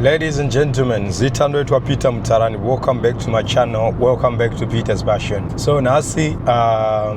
Ladies and gentlemen, zithandwa Peter Mutarani. Welcome back to my channel. Welcome back to Peter's Passion. So nasi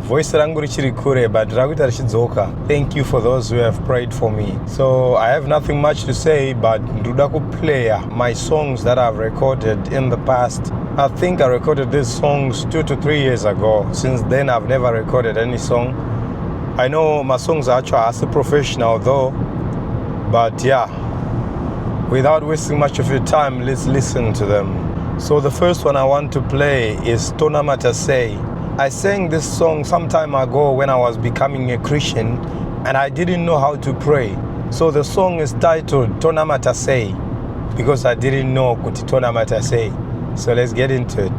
voice rangu richiri kure but rakuita richidzoka. Thank you for those who have prayed for me. So I have nothing much to say but nduda kuplaya my songs that I've recorded in the past. I think I recorded these songs 2 to 3 years ago. Since then I've never recorded any song. I know my songs are actually as a professional though, but yeah, without wasting much of your time, let's listen to them. So the first one I want to play is Tona Matasei. I sang this song some time ago when I was becoming a Christian and I didn't know how to pray. So the song is titled Tona Matasei because I didn't know kuti Tona Matasei. So let's get into it.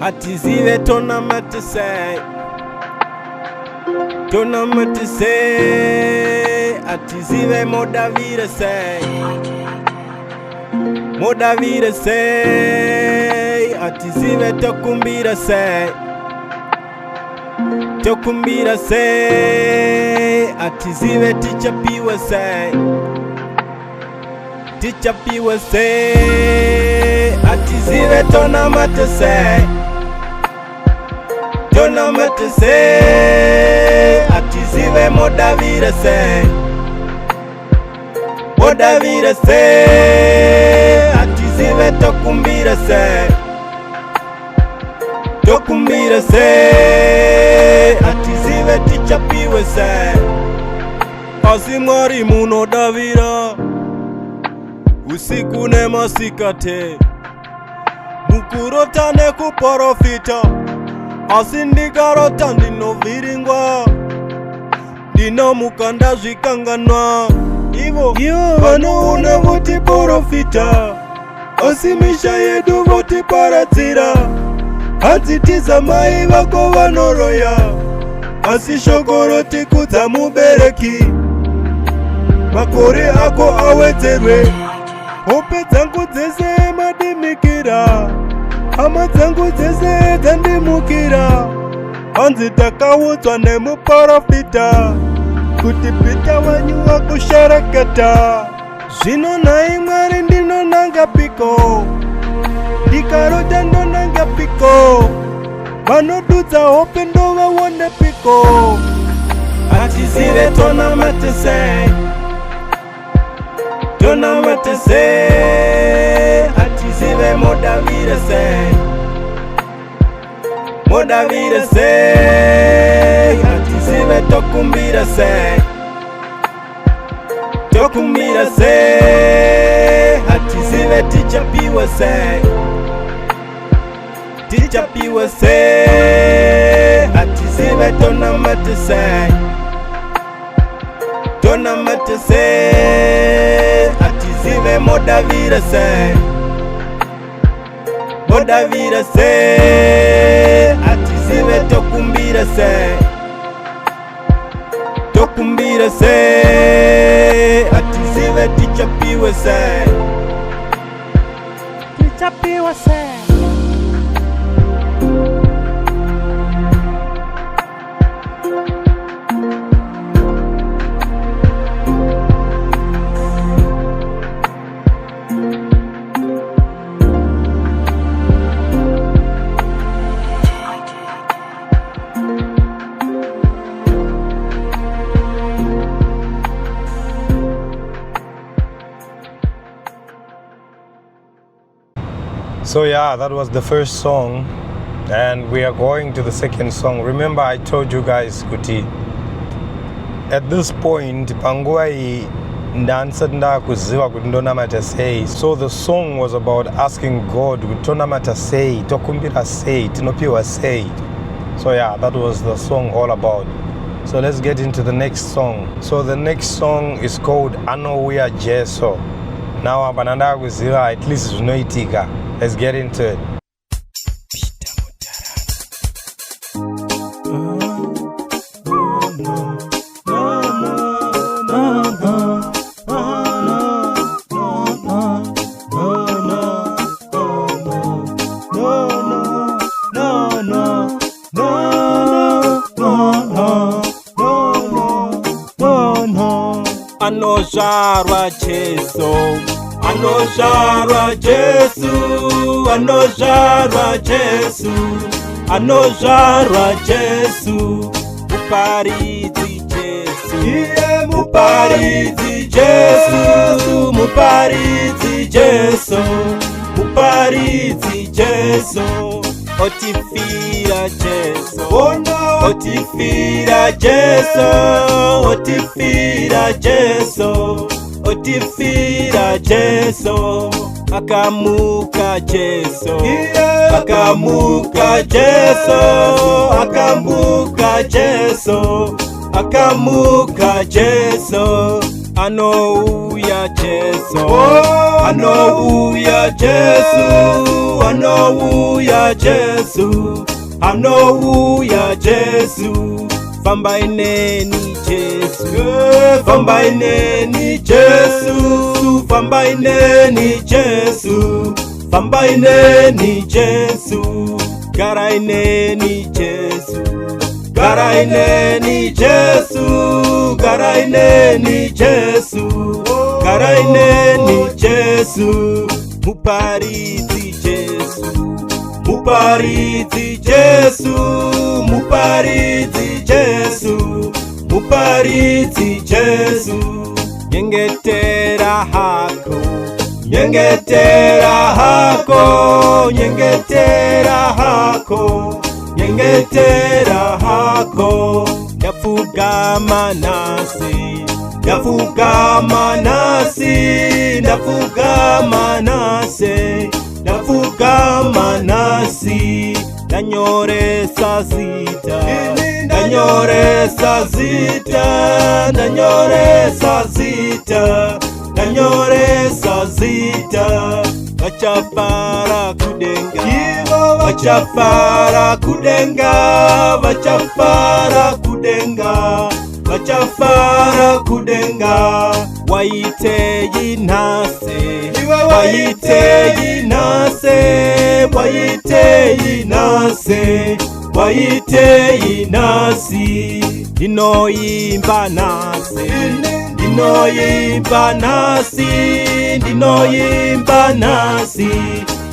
Atizive Tona Matasei, Tona Matasei, atizive modavira sei, modavira sei, atizive tokumbira sei, tokumbira sei, atizive tichapiwa sei, tichapiwa sei, atizive Tona Matasei. Tona Matasei, atizive modavira sei, modavira sei, atizive tokumbira sei, tokumbira sei, atizive tichapiwe sei. Asimwari munodavira usiku nemasikate, mukurota nekuporofita. Asindikarota ndinoviringwa, ndinamukanda zvikanganwa. Ivo vanoona votiporofita, asi misha yedu votiparadzira. Hadzitiza mai vako vanoroya, asi shoko rotikudza mubereki. Makore ako awedzerwe, hope dzangu dzese madimikira. Hama dzangu dzese dzandimukira, hanzi takaudzwa nemuprofita kuti Pita wanyu wakusharakata. Zvino nhai Mwari ndinonanga piko, ndikarota ndonanga piko, vanodudza hope ndovaona piko. Atizive Tona Matasei, Tona Matasei, atizive modavira sei, modavira sei, atizive tokumbira sei, tokumbira sei, atizive tichapiwa sei, tichapiwa sei, atizive Tona Matasei, Tona Matasei, atizive modavira sei, modavira sei, atizive tokumbira sei, tokumbira sei, atizive tichapiwe sei, tichapiwe sei. So yeah, that was the first song and we are going to the second song. Remember I told you guys kuti at this point panguva iyi ndandisati ndakuziva kuti ndonamata sei. So the song was about asking God kuti tonamata sei, tokumbira sei, tinopiwa sei. So yeah, that was the song all about. So let's get into the next song. So the next song is called Anouya Jesu. Now apa ndakuziva at least zvinoitika. Let's get into it. anozvarwa Jesu, anozvarwa Jesu, anozvarwa Jesu, anozvarwa Jesu, muparidzi Jesu, muparidzi Jesu, muparidzi Jesu, muparidzi Jesu, otifira Jesu, otifira Jesu, otifira Jesu, otifira Jesu, akamuka Jesu, akamuka Jesu, akamuka Jesu, akamuka Jesu, anouya Jesu, anouya Jesu, anouya Jesu, anouya Jesu, fambai neni Jesu, fambai neni Jesu, fambai neni Jesu, fambai neni Jesu, garai neni Jesu, garai neni Jesu, garai neni Jesu, garai neni Jesu, muparidzi Jesu, muparidzi Jesu, muparidzi Jesu, muparidzi Jesu, nyengetera hako, nyengetera hako, nyengetera hako, nyengetera hako, ndapfugama nasi, ndapfugama nasi, ndapfugama nasi, ndapfugama nasi, ndanyoresa zita, ndanyoresa zita, ndanyoresa zita, ndanyoresa zita, vachafara kudenga, vachafara kudenga, vachafara kudenga, vachafara kudenga, waitei nase, waitei nase, waitei nase, waitei nasi, ndinoimba nase, ndinoimba nasi, ndinoimba nasi,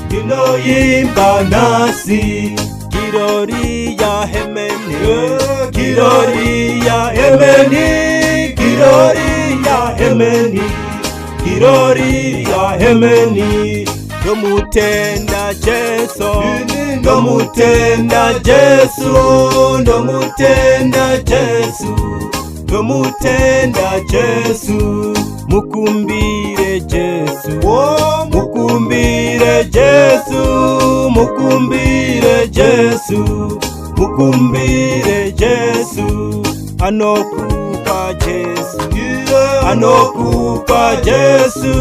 ndinoimba nasi, kirori ya hemeni, kirori ya hemeni, kirori ya hemeni, kirori ya hemeni, ndomutenda Jesu, ndomutenda Jesu, ndomutenda Jesu, ndomutenda Jesu, mukumbire Jesu, mukumbire Jesu, mukumbire Jesu, mukumbire Jesu, anokupa Jesu, anokupa Jesu,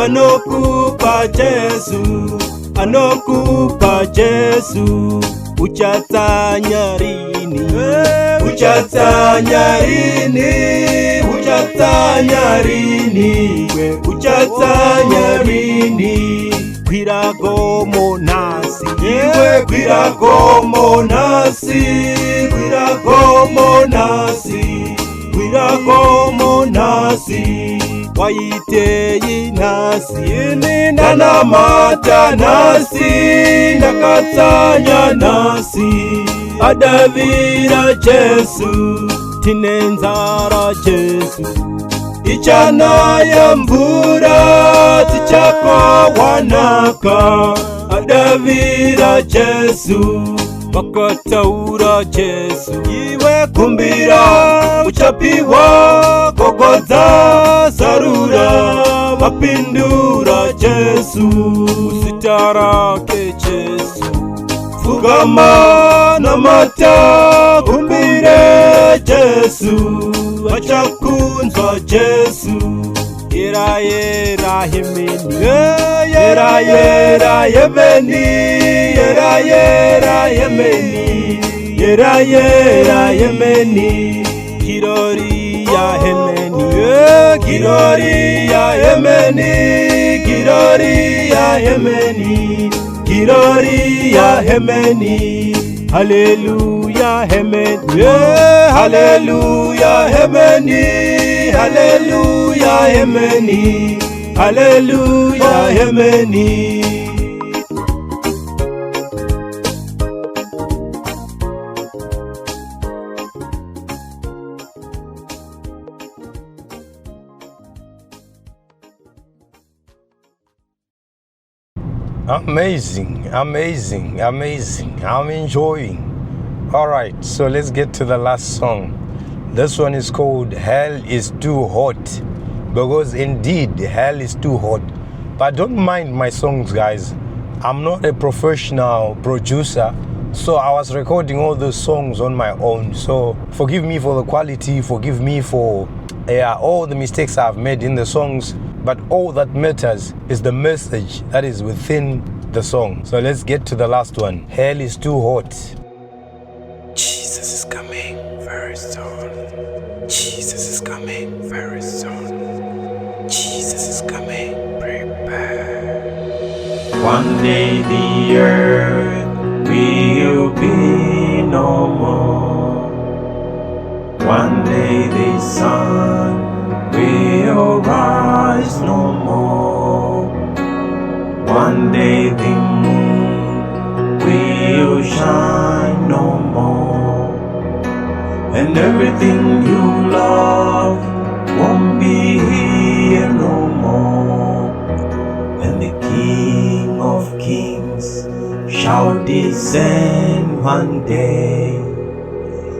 anokupa Jesu, anokupa Jesu, uchatanya rini, uchatanya rini, uchatanya rini, uchatanya rini, kwiragomo nasi, kwiragomo nasi, kwiragomo nasi, kwiragomo nasi, waitei nasi, nanamata nasi, ndakatsanya nasi, adavira Jesu, tinenzara Jesu, ichanaya mvura tichakawanaka, adavira Jesu, vakataura Jesu, iwe kumbira uchapiwa, gogodza zarura, vapindura Jesu, usitarake Jesu, fugama namata, kumbire Jesu, vachakunzwa Jesu, yera yera hemeni, yera yera hemeni, yera yera hemeni, yera yera hemeni, kirori ya hemeni, kirori ya hemeni, kirori ya hemeni, kirori ya hemeni, Hallelujah, amen. Yeah, hallelujah, amen. Hallelujah, amen. Hallelujah, amen. Amazing, amazing, amazing. I'm enjoying. All right, so let's get to the last song. This one is called Hell is Too Hot, because indeed hell is too hot. But don't mind my songs, guys. I'm not a professional producer, so I was recording all those songs on my own. So forgive me for the quality, forgive me for all the mistakes I've made in the songs. But all that matters is the message that is within the song. So let's get to the last one. Hell is too hot. Jesus is coming very soon. Jesus is coming very soon. Jesus is coming, prepare. One day the earth will be no more. One day the sun will rise no more. One day the moon will shine no more. And everything you love won't be here no more. And the King of Kings shall descend one day.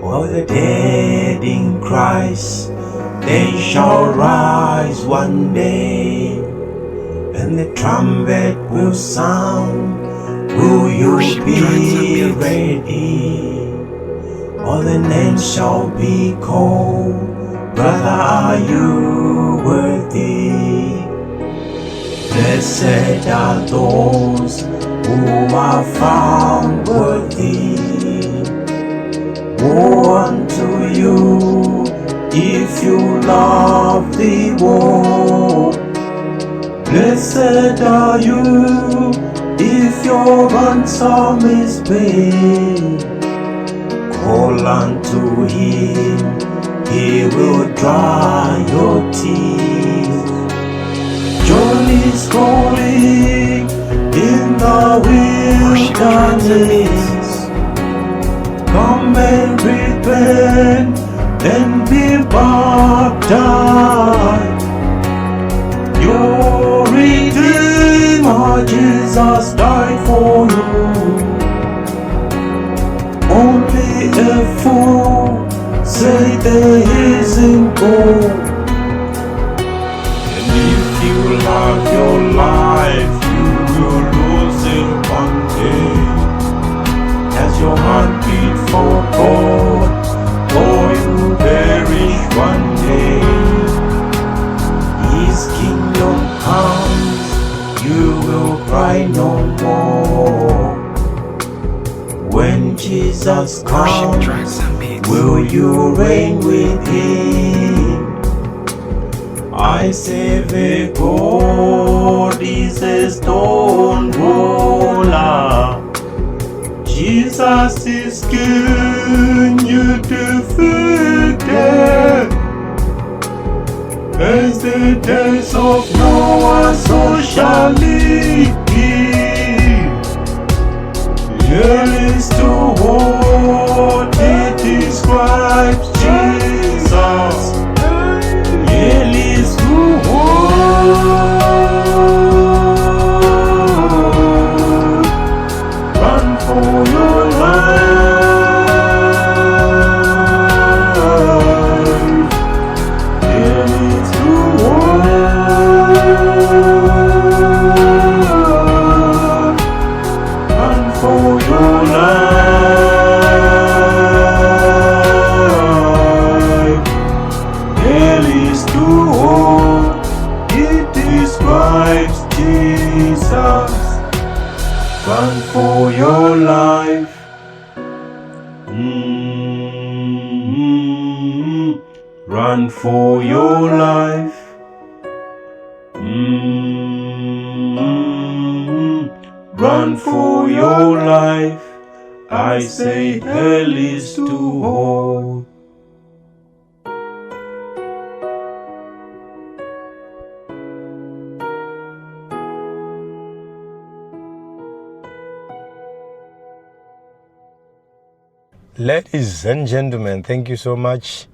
All the dead in Christ, they shall rise one day, and the trumpet will sound. Will you be ready? All the names shall be called. Brother, are you worthy? Blessed are those who are found worthy. Woe unto you if you love the world. Blessed are you if your ransom is paid. Call unto him, he will dry your tears. John is calling in the wilderness. Come and repent and be baptized. Your Redeemer Jesus died for you. Only a fool say there isn't gold. And if you love your life, you will lose it one day. As your heart beat for God, or you perish one day. His kingdom comes, you will cry no more. When Jesus comes, will you reign with him? I say the God is a stone roller. Jesus is King, you defeated. As the days of Noah, so shall it be. Here is to what it describes Jesus. Here is to what. Run for your life. Here is to what. Run for your life. Here is to what. It describes Jesus. Run for your life. Run for your life. Run for your life. I say hell is too hot. Ladies and gentlemen, thank you so much.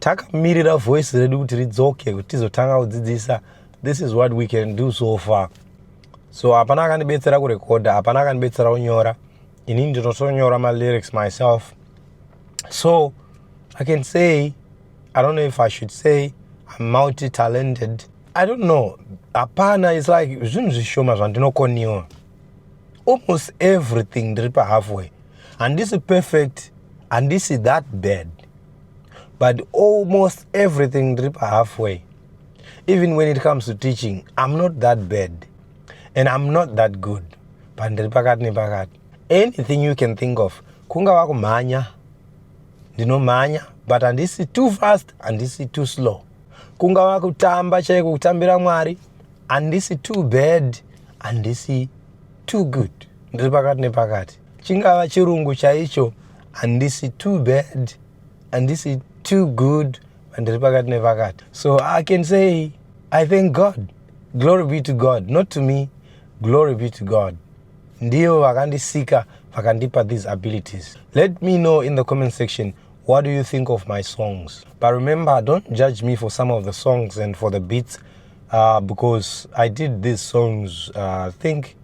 Takamirira voice redu kuti ridzoke kuti tizotanga kudzidzisa. This is what we can do so far. So hapana akandibetsera kurekoda, hapana akandibetsera kunyora. Ini ndinotonyora my lyrics myself. So I can say, I don't know if I should say I'm multi-talented. I don't know. Hapana is like zvinhu zvishoma zvandinokoniwa. Almost everything ndiripa halfway. And this is perfect. And this is that bad. But almost everything drip halfway. Even when it comes to teaching, I'm not that bad. And I'm not that good. But anything you can think of. Kunga wako manya. Dino manya. But and this is too fast and this is too slow. Kunga wako tamba chai kutambira mwari. And this is too bad and this is too good. Chingawa chirungu chaicho. And this is too bad and this is too good and so I can say I thank God. Glory be to God, not to me. Glory be to God. Ndio vakandisika vakandipa these abilities. Let me know in the comment section, what do you think of my songs? But remember, don't judge me for some of the songs and for the beats, because I did these songs I think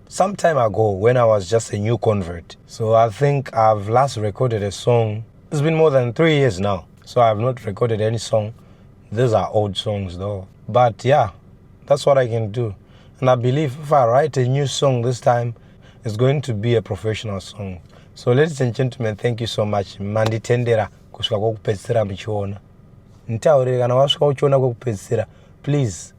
some time ago when I was just a new convert. So I think I've last recorded a song. It's been more than 3 years now. So I've not recorded any song. These are old songs though. But yeah, that's what I can do. And I believe if I write a new song this time, it's going to be a professional song. So ladies and gentlemen, thank you so much. Manditendera kusvika kwokupedzisira muchiona. Ntaurire kana wasvika uchiona kwokupedzisira. Please,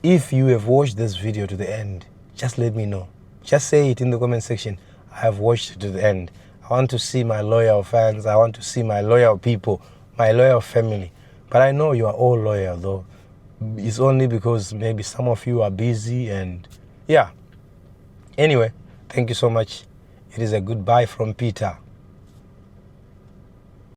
if you have watched this video to the end, just let me know. Just say it in the comment section. I have watched it to the end. I want to see my loyal fans. I want to see my loyal people, my loyal family. But I know you are all loyal though. It's only because maybe some of you are busy and yeah. Anyway, thank you so much. It is a goodbye from Peter.